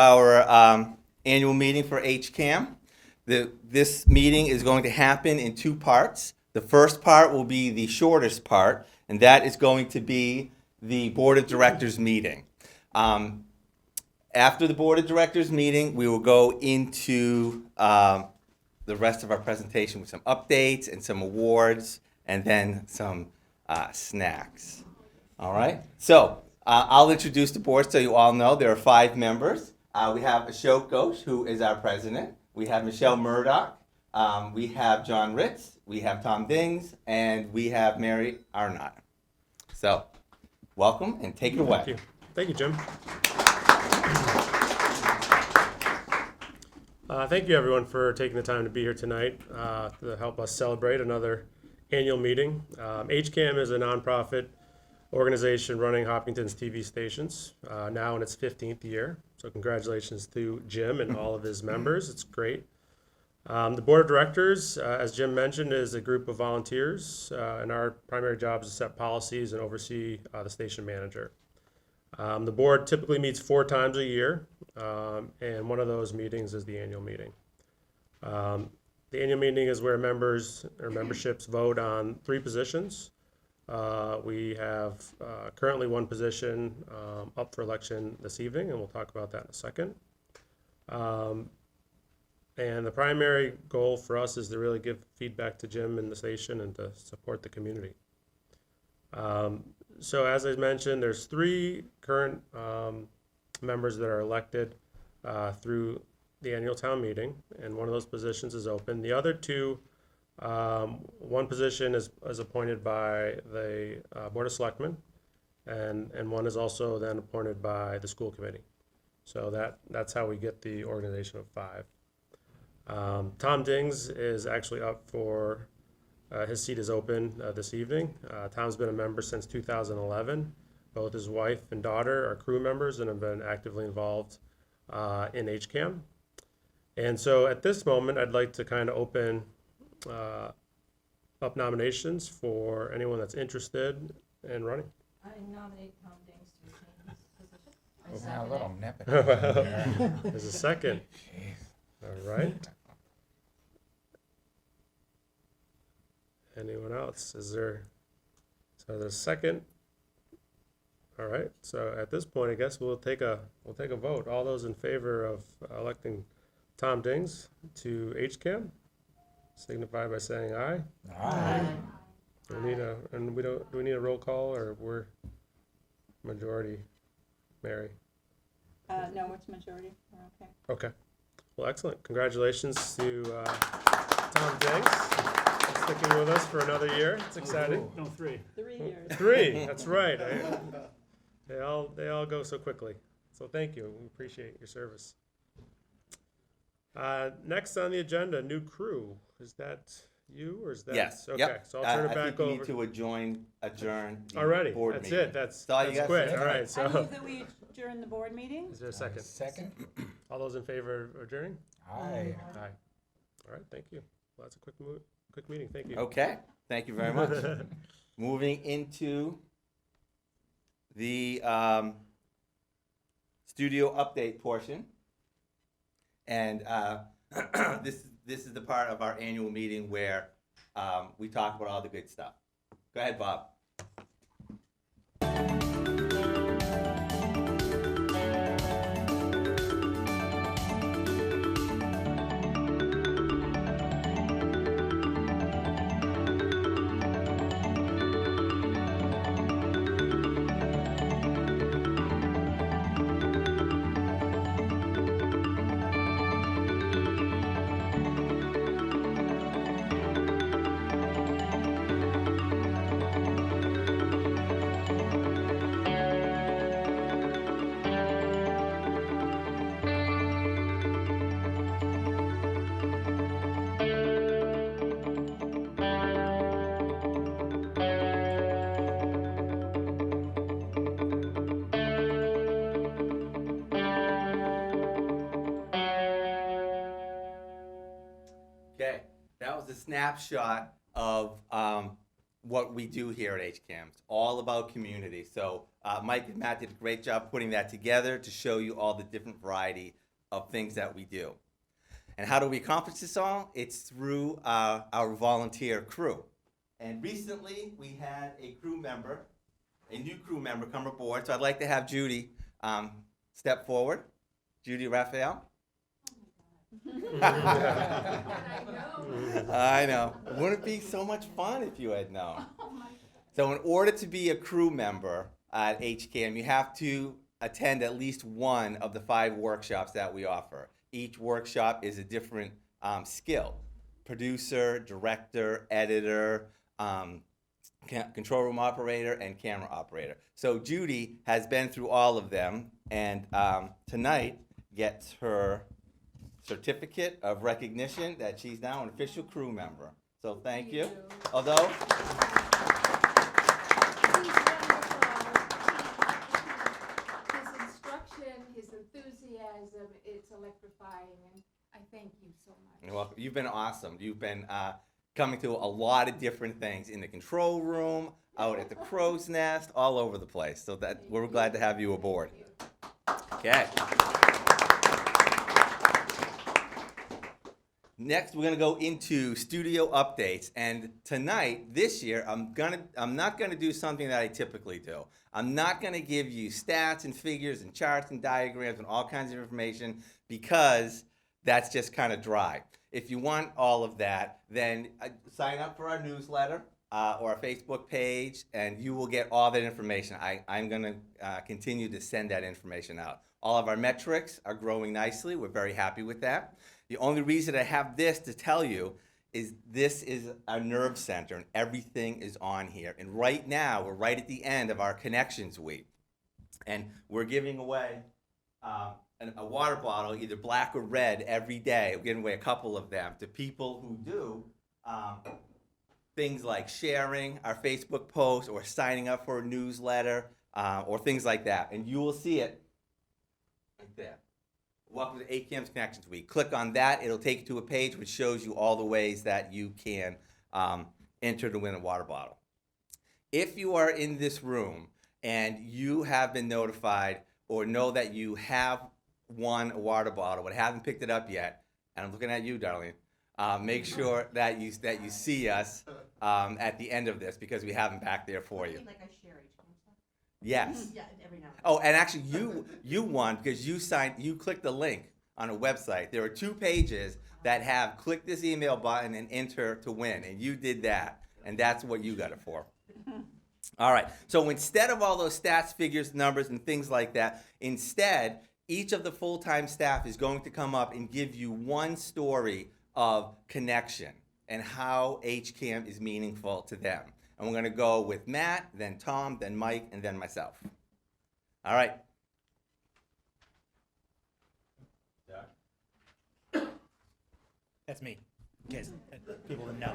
our annual meeting for HCAM. This meeting is going to happen in two parts. The first part will be the shortest part, and that is going to be the Board of Directors meeting. After the Board of Directors meeting, we will go into the rest of our presentation with some updates and some awards, and then some snacks. All right? So I'll introduce the board so you all know. There are 5 members. We have Ashok Ghosh, who is our president. We have Michelle Murdoch. We have John Ritz. We have Tom Dings. And we have Mary Arnott. So welcome and take it away. Thank you. Thank you, Jim. Thank you, everyone, for taking the time to be here tonight to help us celebrate another annual meeting. HCAM is a nonprofit organization running Hopkinton's TV stations, now in its 15th year. So congratulations to Jim and all of his members. It's great. The board of directors, as Jim mentioned, is a group of volunteers, and our primary job is to set policies and oversee the station manager. The board typically meets 4 times a year, and one of those meetings is the annual meeting. The annual meeting is where members or memberships vote on 3 positions. We have currently 1 position up for election this evening, and we'll talk about that in a second. And the primary goal for us is to really give feedback to Jim and the station and to support the community. So as I mentioned, there's 3 current members that are elected through the annual town meeting, and one of those positions is open. The other 2, one position is appointed by the Board of Selectmen, and one is also then appointed by the school committee. So that's how we get the organization of 5. Tom Dings is actually up for, his seat is open this evening. Tom's been a member since 2011. Both his wife and daughter are crew members and have been actively involved in HCAM. And so at this moment, I'd like to kind of open up nominations for anyone that's interested in running. I nominate Tom Dings to retain his position. Now, a little nipping. There's a second. All right. Anyone else? So there's a second. All right. So at this point, I guess we'll take a vote. All those in favor of electing Tom Dings to HCAM, signify by saying aye. Aye. Do we need a roll call, or we're majority, Mary? No, it's majority. We're okay. Okay. Well, excellent. Congratulations to Tom Dings for sticking with us for another year. It's exciting. No, 3. 3 years. 3. That's right. They all go so quickly. So thank you. We appreciate your service. Next on the agenda, new crew. Is that you, or is that? Yes. Okay. Yep. So I'll turn it I back think you over. need to adjourn the Alrighty. board That's meeting. it. That's all you got to quick. say. All right. I So move that we adjourn the board meeting. is there a second? Second? All those in favor of adjourning? Aye. Aye. All right. Thank you. Well, that's a quick meeting. Thank you. Okay. Thank you very much. Moving into the studio update portion. And this is the part of our annual meeting where we talk about all the good stuff. Go ahead, Bob. Okay, that was a snapshot of what we do here at HCAM. It's all about community. So Mike and Matt did a great job putting that together to show you all the different variety of things that we do. And how do we accomplish this all? It's through our volunteer crew. And recently we had a new crew member come aboard. So I'd like to have Judy step forward. Judy Raphael. I know. Wouldn't it be so much fun if you had known? So in order to be a crew member at HCAM, you have to attend at least one of the 5 workshops that we offer. Each workshop is a different skill. Producer, director, editor, control room operator, and camera operator. So Judy has been through all of them, and tonight gets her certificate of recognition that she's now an official crew member. So thank you. Although, He's wonderful. His instruction, his enthusiasm, it's electrifying, and I thank you so much. you're welcome. You've been awesome. You've been coming to a lot of different things in the control room, out at the crow's nest, all over the place. So that we're glad to have you aboard. Okay. Next, we're gonna go into studio updates, and tonight, this year, I'm not gonna do something that I typically do. I'm not gonna give you stats and figures and charts and diagrams and all kinds of information because that's just kind of dry. If you want all of that, then sign up for our newsletter or our Facebook page, and you will get all that information. I'm gonna continue to send that information out. All of our metrics are growing nicely. We're very happy with that. The only reason I have this to tell you is this is a nerve center and everything is on here. And right now, we're right at the end of our Connections Week. And we're giving away a water bottle, either black or red, every day. We're giving away a couple of them to people who do things like sharing our Facebook posts or signing up for a newsletter or things like that. And you will see it right there. Welcome to HCAM's Connections Week. Click on that. It'll take you to a page which shows you all the ways that you can enter to win a water bottle. If you are in this room and you have been notified or know that you have won a water bottle but haven't picked it up yet, and I'm looking at you, darling, make sure that you see us at the end of this because we have them back there for you. Like I share HCAM stuff. Yes. Yeah, every now and then. Oh, and actually, you won because you clicked the link on a website. There are 2 pages that have click this email button and enter to win, and you did that, and that's what you got it for. All right. So instead of all those stats, figures, numbers, and things like that, instead, each of the full-time staff is going to come up and give you one story of connection and how HCAM is meaningful to them. And we're going to go with Matt, then Tom, then Mike, and then myself. All right. That's me. In case people didn't know.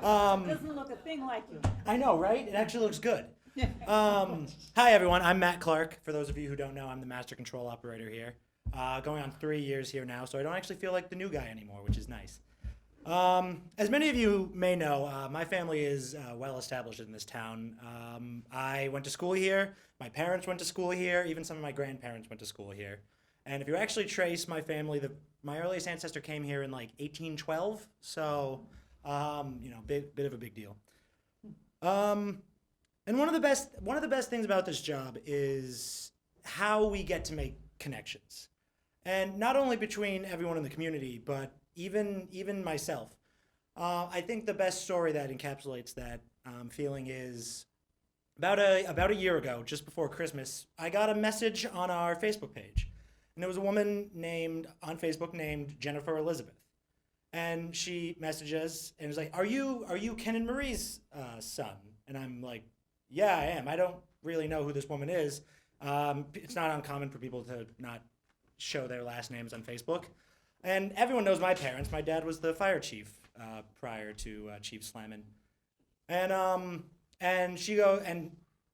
Doesn't look a thing like you. I know, right? It actually looks good. Hi, everyone. I'm Matt Clark. For those of you who don't know, I'm the master control operator here. Going on 3 years here now, so I don't actually feel like the new guy anymore, which is nice. As many of you may know, my family is well established in this town. I went to school here. My parents went to school here. Even some of my grandparents went to school here. And if you actually trace my family, my earliest ancestor came here in like 1812. So, bit of a big deal. And one of the best things about this job is how we get to make connections, and not only between everyone in the community, but even myself. I think the best story that encapsulates that feeling is about a year ago, just before Christmas, I got a message on our Facebook page, and there was a woman on Facebook named Jennifer Elizabeth, and she messaged us and was like, "Are you Ken and Marie's son?" And I'm like, "Yeah, I am. I don't really know who this woman is. It's not uncommon for people to not show their last names on Facebook." And everyone knows my parents. My dad was the fire chief prior to Chief Slammin. And she goes, and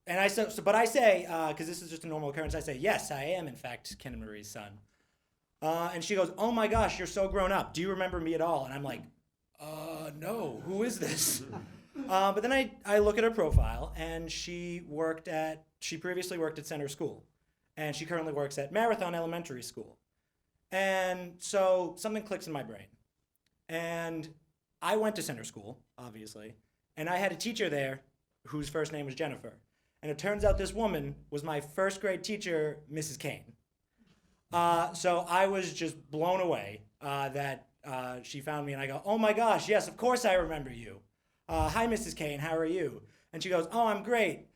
I say, but I say, because this is just a normal occurrence, I say, "Yes, I am in fact Ken and Marie's son." And she goes, "Oh my gosh, you're so grown up. Do you remember me at all?" And I'm like, "No, who is this?" But then I look at her profile, and she previously worked at Center School, and she currently works at Marathon Elementary School. And so something clicks in my brain. And I went to Center School, obviously, and I had a teacher there whose first name was Jennifer. And it turns out this woman was my first grade teacher, Mrs. Kane. So I was just blown away that she found me, and I go, oh my gosh, yes, of course I remember you. Hi, Mrs. Kane, how are you? And she goes, oh, I'm great,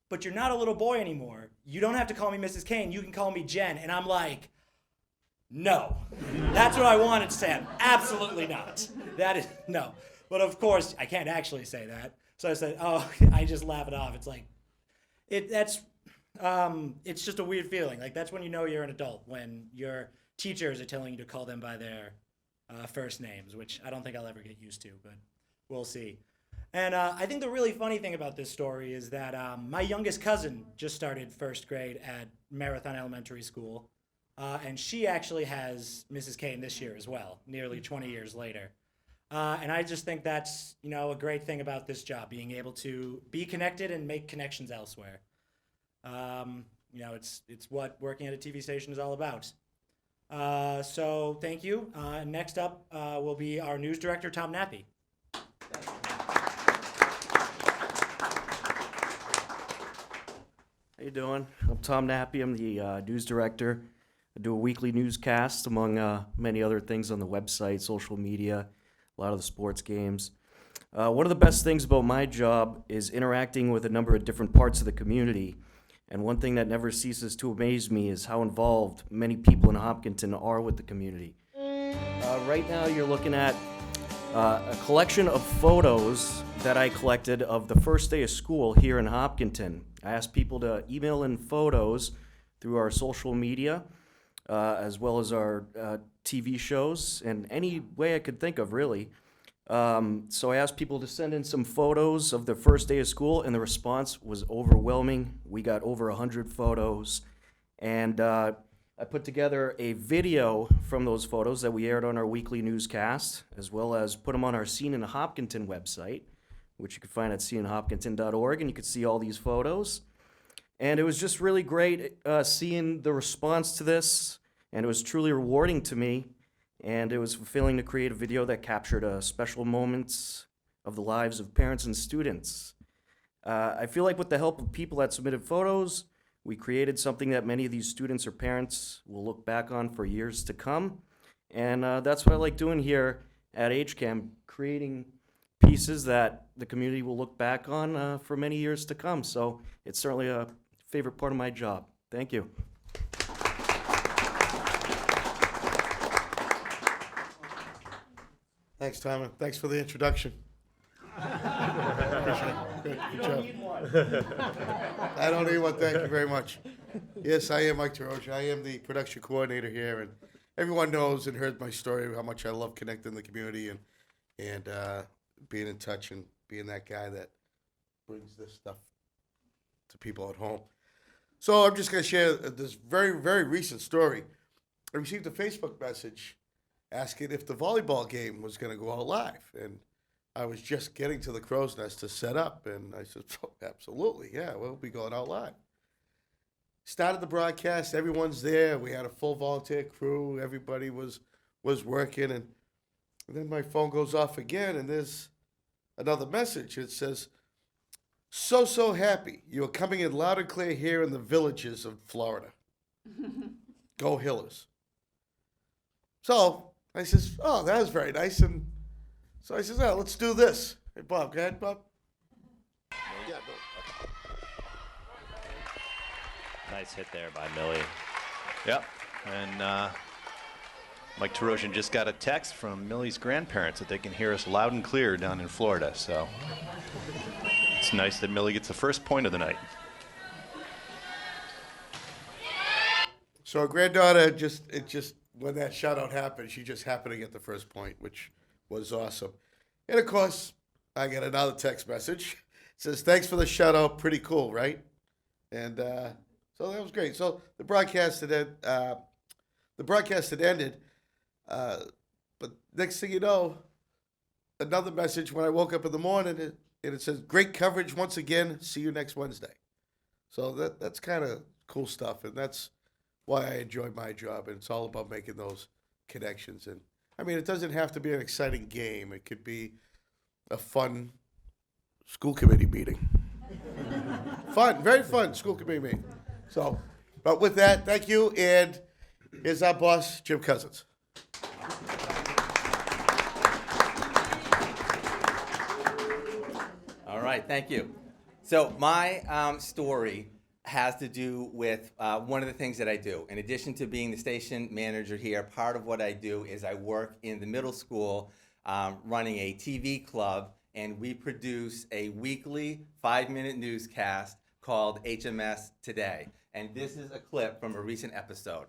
but you're not a little boy anymore. You don't have to call me Mrs. Kane, you can call me Jen. And I'm like, no. That's what I wanted to say. Absolutely not. That is, no. But of course, I can't actually say that. So I said, oh, I just laugh it off. It's like, it's just a weird feeling. Like, that's when you know you're an adult, when your teachers are telling you to call them by their first names, which I don't think I'll ever get used to, but we'll see. And I think the really funny thing about this story is that my youngest cousin just started first grade at Marathon Elementary School, and she actually has Mrs. Kane this year as well, nearly 20 years later. And I just think that's, a great thing about this job, being able to be connected and make connections elsewhere. It's what working at a TV station is all about. So thank you. Next up will be our news director, Tom Nappy. How you doing? I'm Tom Nappy. I'm the news director. I do a weekly newscast, among many other things on the website, social media, a lot of the sports games. One of the best things about my job is interacting with a number of different parts of the community. And one thing that never ceases to amaze me is how involved many people in Hopkinton are with the community. Right now you're looking at a collection of photos that I collected of the first day of school here in Hopkinton. I asked people to email in photos through our social media, as well as our TV shows, and any way I could think of, really. So I asked people to send in some photos of their first day of school, and the response was overwhelming. We got over 100 photos, and I put together a video from those photos that we aired on our weekly newscast, as well as put them on our Scene in Hopkinton website, which you can find at sceneinhopkinton.org, and you can see all these photos. And it was just really great seeing the response to this, and it was truly rewarding to me. And it was fulfilling to create a video that captured special moments of the lives of parents and students. I feel like with the help of people that submitted photos, we created something that many of these students or parents will look back on for years to come. And that's what I like doing here at HCAM, creating pieces that the community will look back on for many years to come. So it's certainly a favorite part of my job. Thank you. Thanks, Tom. Thanks for the introduction. Appreciate it. Good job. I don't need one. Thank you very much. Yes, I am Mike Taroja. I am the production coordinator here, and everyone knows and heard my story how much I love connecting the community and being in touch and being that guy that brings this stuff to people at home. So I'm just going to share this very, very recent story. I received a Facebook message asking if the volleyball game was going to go out live. And I was just getting to the Crow's Nest to set up. And I said, oh, absolutely, yeah, we'll be going out live. Started the broadcast. Everyone's there. We had a full volunteer crew. Everybody was working. And then my phone goes off again, and there's another message. It says, so happy. You're coming in loud and clear here in the villages of Florida. Go Hillers. So I says, oh, that was very nice. And so I says, oh, let's do this. Hey, Bob, go ahead, Bob. Yeah, no. Nice hit there by Millie. Yep. And Mike Tarosian just got a text from Millie's grandparents that they can hear us loud and clear down in Florida. So it's nice that Millie gets the first point of the night. So our granddaughter when that shutout happened, she just happened to get the first point, which was awesome. And of course, I get another text message. It says, thanks for the shutout. Pretty cool, right? And so that was great. So the broadcast had ended. But next thing you know, another message when I woke up in the morning, and it says, great coverage once again. See you next Wednesday. So that's kind of cool stuff, and that's why I enjoy my job. And it's all about making those connections. And I mean, it doesn't have to be an exciting game. It could be a fun school committee meeting. Fun, very fun school committee meeting. So, but with that, thank you. And here's our boss, Jim Cousins. All right, thank you. So my story has to do with one of the things that I do. In addition to being the station manager here, part of what I do is I work in the middle school running a TV club, and we produce a weekly 5-minute newscast called HMS Today. And this is a clip from a recent episode.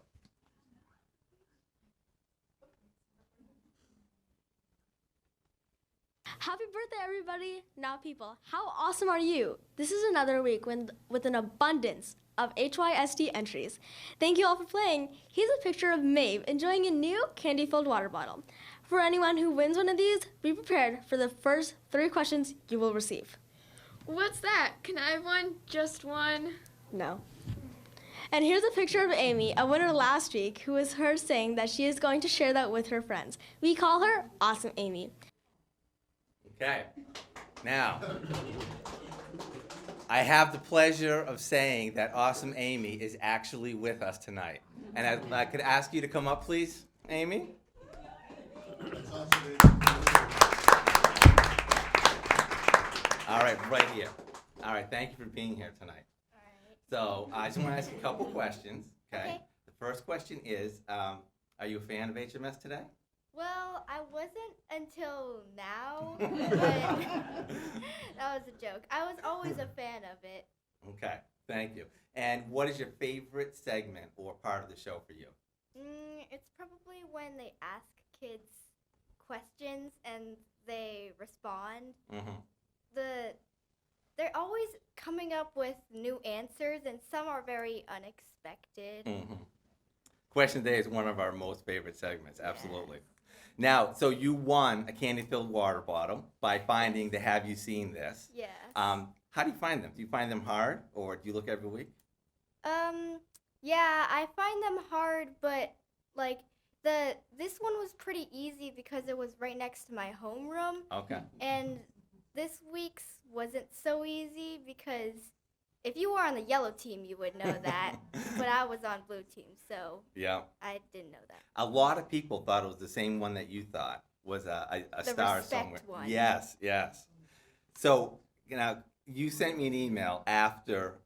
Happy birthday, everybody! Now, people, how awesome are you? This is another week with an abundance of HYST entries. Thank you all for playing. Here's a picture of Maeve enjoying a new candy-filled water bottle. For anyone who wins one of these, be prepared for the first 3 questions you will receive. What's that? Can I have one? Just one? No. And here's a picture of Amy, a winner last week, who is her saying that she is going to share that with her friends. We call her Awesome Amy. Okay. Now, I have the pleasure of saying that Awesome Amy is actually with us tonight. And I could ask you to come up, please, Amy. All right, right here. All right, thank you for being here tonight. All right. So I just want to ask you a couple questions, okay? Okay. The first question is, are you a fan of HMS Today? Well, I wasn't until now, but that was a joke. I was always a fan of it. Okay, thank you. And what is your favorite segment or part of the show for you? It's probably when they ask kids questions and they respond. Mm-hmm. They're always coming up with new answers, and some are very unexpected. Mm-hmm. Question Day is one of our most favorite segments, absolutely. Now, so you won a candy-filled water bottle by finding the Have You Seen This? Yes. How do you find them? Do you find them hard, or do you look every week? Yeah, I find them hard, but like this one was pretty easy because it was right next to my homeroom. Okay. And this week's wasn't so easy because if you were on the yellow team, you would know that. But I was on blue team, so Yeah. I didn't know that. A lot of people thought it was the same one that you thought was a The star respect somewhere. one. Yes, yes. So, you sent me an email after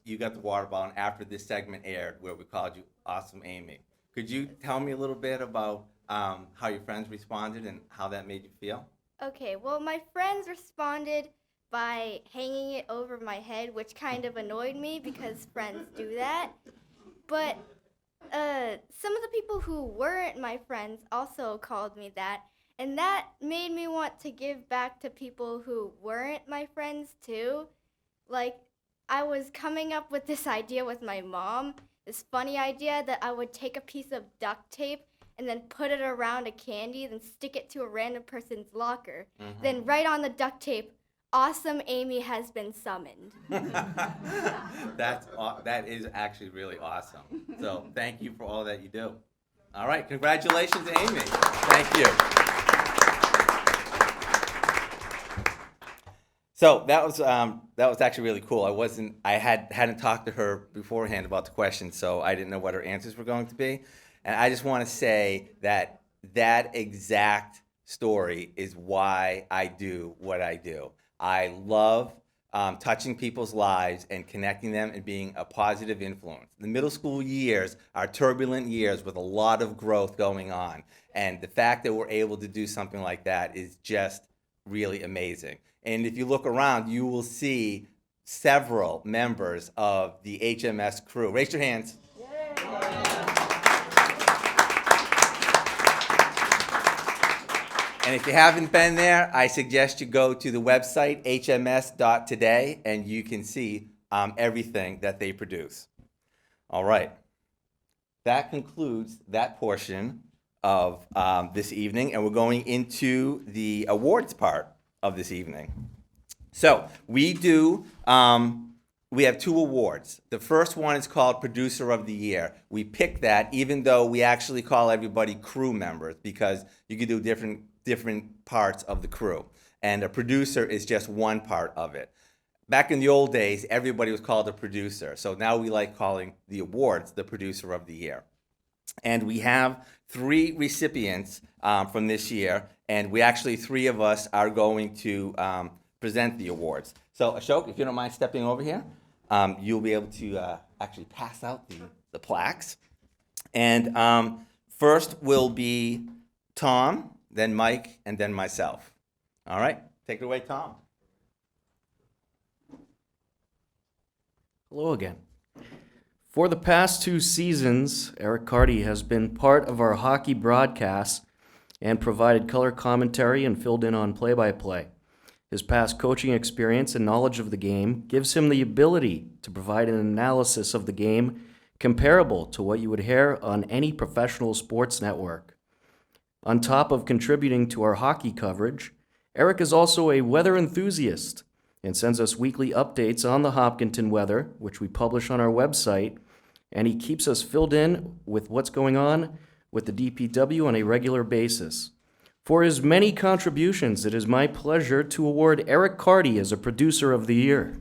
you got the water bottle and after this segment aired where we called you Awesome Amy. Could you tell me a little bit about how your friends responded and how that made you feel? Okay, well, my friends responded by hanging it over my head, which kind of annoyed me because friends do that. But some of the people who weren't my friends also called me that, and that made me want to give back to people who weren't my friends too. Like, I was coming up with this idea with my mom, this funny idea that I would take a piece of duct tape and then put it around a candy, then stick it to a random person's locker. Mm-hmm. Then write on the duct tape, Awesome Amy has been summoned. That is actually really awesome. So thank you for all that you do. All right, congratulations, Amy. Thank you. So that was actually really cool. I hadn't talked to her beforehand about the questions, so I didn't know what her answers were going to be. And I just want to say that exact story is why I do what I do. I love touching people's lives and connecting them and being a positive influence. The middle school years are turbulent years with a lot of growth going on. And the fact that we're able to do something like that is just really amazing. And if you look around, you will see several members of the HMS crew. Raise your hands. And if you haven't been there, I suggest you go to the website, hms.today, and you can see everything that they produce. All right. That concludes that portion of this evening, and we're going into the awards part of this evening. So we do, we have 2 awards. The first one is called Producer of the Year. We pick that even though we actually call everybody crew members because you can do different parts of the crew. And a producer is just one part of it. Back in the old days, everybody was called a producer. So now we like calling the awards the Producer of the Year. And we have 3 recipients from this year, and we actually 3 of us are going to present the awards. So Ashok, if you don't mind stepping over here, you'll be able to actually pass out the plaques. And first will be Tom, then Mike, and then myself. All right, take it away, Tom. Hello again. For the past 2 seasons, Eric Carty has been part of our hockey broadcasts and provided color commentary and filled in on play-by-play. His past coaching experience and knowledge of the game gives him the ability to provide an analysis of the game comparable to what you would hear on any professional sports network. On top of contributing to our hockey coverage, Eric is also a weather enthusiast and sends us weekly updates on the Hopkinton weather, which we publish on our website, and he keeps us filled in with what's going on with the DPW on a regular basis. For his many contributions, it is my pleasure to award Eric Carty as a Producer of the Year.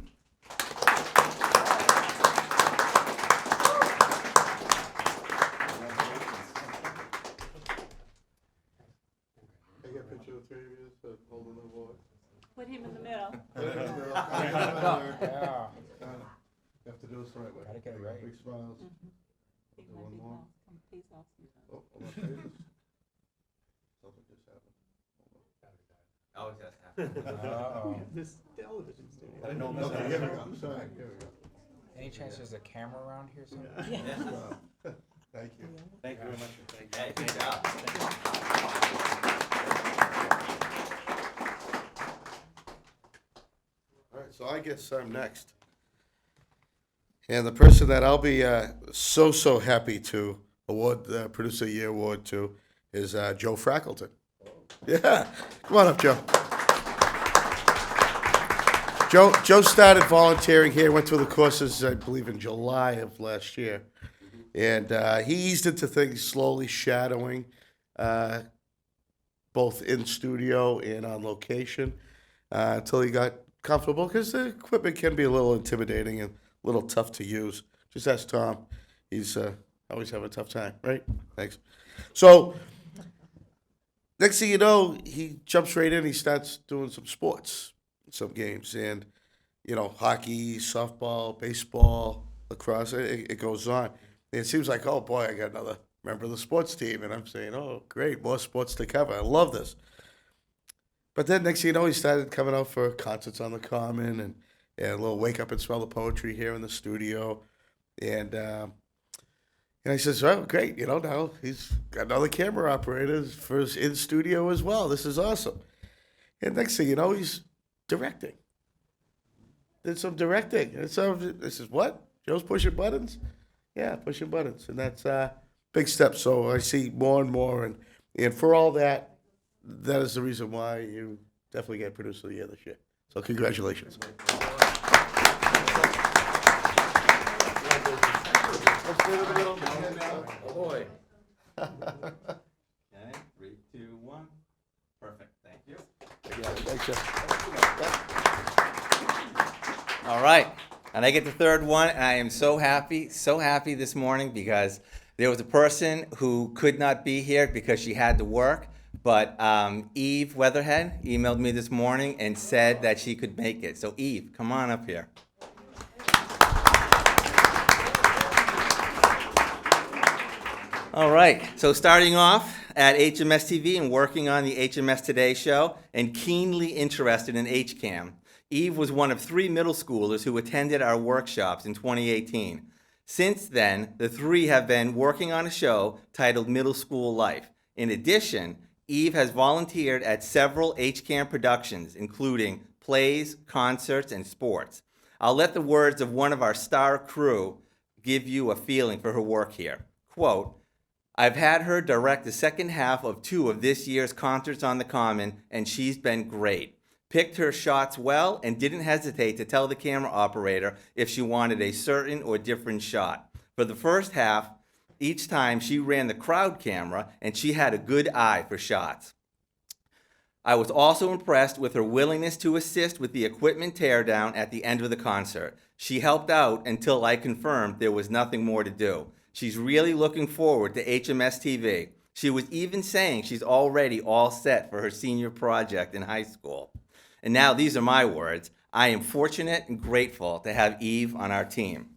Put him in the middle. You have to do this the right way. Gotta get it right. Big smiles. He Do might one be more. some piece off sometimes. Oh, I'm not serious. Something just happened. Always has to happen. This television studio. I didn't know. Okay, here we go. Sorry, here we go. Any chance there's a camera around here somewhere? Thank you. Thank you very much. Hey, good job. All right, so I guess I'm next. And the person that I'll be so happy to award the Producer of the Year award to is Joe Frackleton. Yeah, come on up, Joe. Joe started volunteering here, went through the courses, I believe, in July of last year. And he eased into things slowly, shadowing, both in studio and on location, until he got comfortable, because the equipment can be a little intimidating and a little tough to use. Just ask Tom. He's always having a tough time, right? Thanks. So, next thing you know, he jumps right in. He starts doing some sports, some games, and hockey, softball, baseball, lacrosse. It goes on. And it seems like, oh boy, I got another member of the sports team, and I'm saying, oh great, more sports to cover. I love this. But then next thing you know, he started coming out for concerts on the Common and a little Wake Up and Smell the Poetry here in the studio, and I says, well, great, now he's got another camera operator for his in studio as well. This is awesome. And next thing you know, he's directing. Did some directing. And so this is what? Joe's pushing buttons? Yeah, pushing buttons. And that's a big step. So I see more and more. And for all that, that is the reason why you definitely get Producer of the Year this year. So congratulations. Oh boy. Okay, 3, 2, 1. Perfect. Thank you. Thanks, Jeff. All right. And I get the third one, and I am so happy this morning because there was a person who could not be here because she had to work, but Eve Weatherhead emailed me this morning and said that she could make it. So Eve, come on up here. All right, so starting off at HMS TV and working on the HMS Today show and keenly interested in HCAM, Eve was one of 3 middle schoolers who attended our workshops in 2018. Since then, the 3 have been working on a show titled Middle School Life. In addition, Eve has volunteered at several HCAM productions, including plays, concerts, and sports. I'll let the words of one of our star crew give you a feeling for her work here. Quote, I've had her direct the second half of 2 of this year's concerts on the Common, and she's been great. picked her shots well, and didn't hesitate to tell the camera operator if she wanted a certain or different shot. For the first half, each time she ran the crowd camera, and she had a good eye for shots. I was also impressed with her willingness to assist with the equipment teardown at the end of the concert. She helped out until I confirmed there was nothing more to do. She's really looking forward to HMS TV. She was even saying she's already all set for her senior project in high school. And now these are my words. I am fortunate and grateful to have Eve on our team.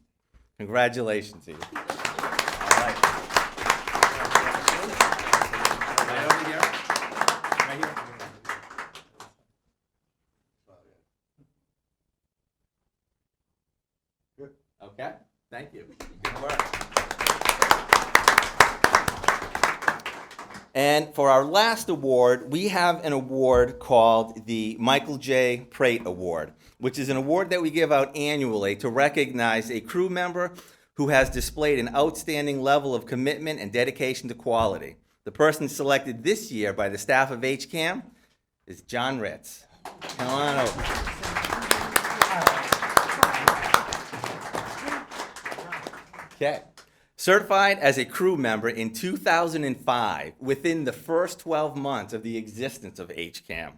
Congratulations, Eve. All right. Right over here. Right here. Okay, thank you. Good work. And for our last award, we have an award called the Michael J. Prate Award, which is an award that we give out annually to recognize a crew member who has displayed an outstanding level of commitment and dedication to quality. The person selected this year by the staff of HCAM is John Ritz. Come on over. Okay. Certified as a crew member in 2005, within the first 12 months of the existence of HCAM.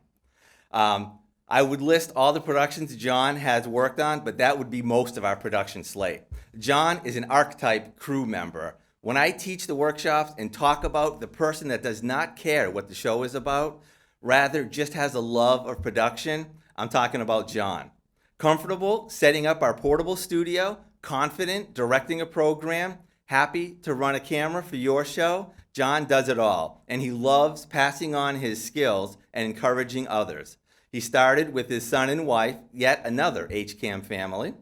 I would list all the productions John has worked on, but that would be most of our production slate. John is an archetype crew member. When I teach the workshops and talk about the person that does not care what the show is about, rather just has a love of production, I'm talking about John. Comfortable setting up our portable studio, confident directing a program, happy to run a camera for your show. John does it all, and he loves passing on his skills and encouraging others. He started with his son and wife, yet another HCAM family,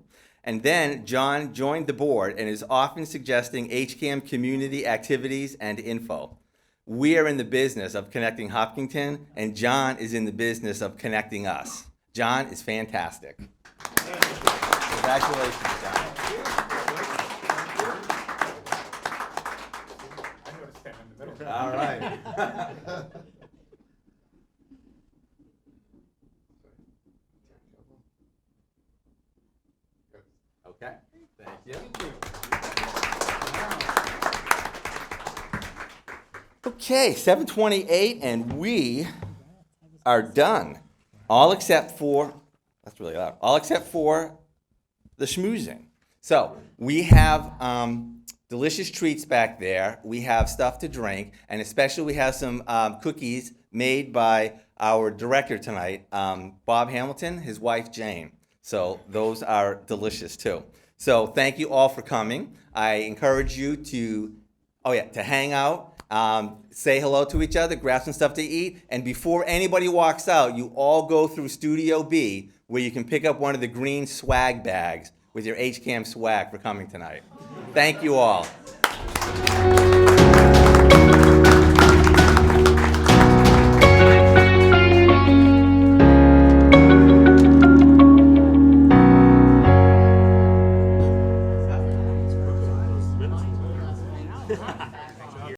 and then John joined the board and is often suggesting HCAM community activities and info. We are in the business of connecting Hopkinton, and John is in the business of connecting us. John is fantastic. Congratulations, John. All right. Okay, thank you. Okay, 7:28, and we are done. All except for, that's really loud, all except for the schmoozing. So we have delicious treats back there. We have stuff to drink, and especially we have some cookies made by our director tonight, Bob Hamilton, his wife Jane. So those are delicious too. So thank you all for coming. I encourage you to hang out, say hello to each other, grab some stuff to eat, and before anybody walks out, you all go through Studio B, where you can pick up one of the green swag bags with your HCAM swag for coming tonight. Thank you all.